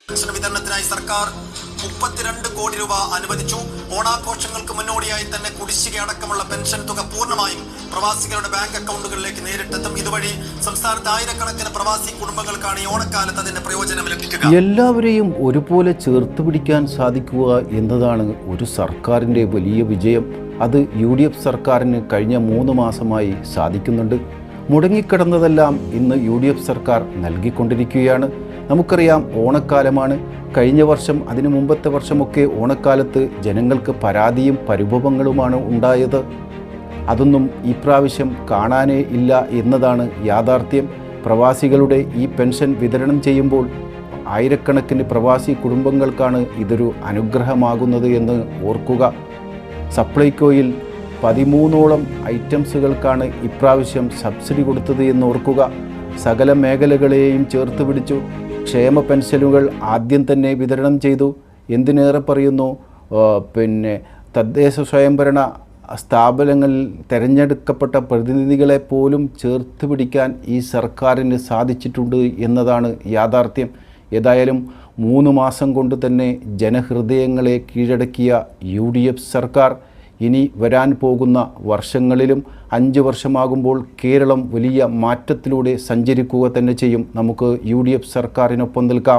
Pension വിതരണത്തിനായി സർക്കാർ 32 കോടി രൂപ അനുവദിച്ചു. ഓണാഘോഷങ്ങൾക്ക് മുന്നോടിയായി തന്നെ കുടിശ്ശിക അടക്കമുള്ള പെൻഷൻ തുക പൂർണ്ണമായും പ്രവാസികളുടെ ബാങ്ക് അക്കൗണ്ടുകളിലേക്ക് നേരിട്ടെത്തും. ഇതുവഴി സംസ്ഥാനത്ത് ആയിരക്കണക്കിന് പ്രവാസി കുടുംബങ്ങൾക്കാണ് ഈ ഓണക്കാലത്ത് അതിന്റെ പ്രയോജനം ലഭിക്കുക. എല്ലാവരെയും ഒരുപോലെ ചേർത്ത് പിടിക്കാൻ സാധിക്കുക എന്നതാണ് ഒരു സർക്കാരിൻ്റെ വലിയ വിജയം. അത് UDF സർക്കാരിന് കഴിഞ്ഞ 3 മാസമായി സാധിക്കുന്നുണ്ട്. മുടങ്ങിക്കിടന്നതെല്ലാം ഇന്ന് UDF സർക്കാർ നൽകിക്കൊണ്ടിരിക്കുകയാണ്. നമുക്കറിയാം, ഓണക്കാലമാണ്. കഴിഞ്ഞ വർഷം, അതിനു മുമ്പത്തെ വർഷമൊക്കെ ഓണക്കാലത്ത് ജനങ്ങൾക്ക് പരാതിയും പരിഭവങ്ങളുമാണ് ഉണ്ടായത്. അതൊന്നും ഈ പ്രാവശ്യം കാണാനേ ഇല്ല എന്നതാണ് യാഥാർത്ഥ്യം. പ്രവാസികളുടെ ഈ പെൻഷൻ വിതരണം ചെയ്യുമ്പോൾ ആയിരക്കണക്കിന് പ്രവാസി കുടുംബങ്ങൾക്കാണ് ഇതൊരു അനുഗ്രഹമാകുന്നത് എന്ന് ഓർക്കുക. സപ്ലൈകോയിൽ 13ഓളം ഐറ്റംസുകൾക്കാണ് ഇപ്രാവശ്യം സബ്സിഡി കൊടുത്തത് എന്ന് ഓർക്കുക. സകല മേഖലകളെയും ചേർത്ത് പിടിച്ചു. ക്ഷേമ പെൻഷനുകൾ ആദ്യം തന്നെ വിതരണം ചെയ്തു. എന്തിനേറെ പറയുന്നു, തദ്ദേശ സ്വയംഭരണ സ്ഥാപനങ്ങളിൽ തിരഞ്ഞെടുക്കപ്പെട്ട പ്രതിനിധികളെ പോലും ചേർത്ത് പിടിക്കാൻ ഈ സർക്കാരിന് സാധിച്ചിട്ടുണ്ട് എന്നതാണ് യാഥാർത്ഥ്യം. ഏതായാലും 3 മാസം കൊണ്ട് തന്നെ ജനഹൃദയങ്ങളെ കീഴടക്കിയ UDF സർക്കാർ ഇനി വരാൻ പോകുന്ന വർഷങ്ങളിലും 5 വർഷമാകുമ്പോൾ കേരളം വലിയ മാറ്റത്തിലൂടെ സഞ്ചരിക്കുക തന്നെ ചെയ്യും. നമുക്ക് UDF സർക്കാരിനൊപ്പം നിൽക്കാം.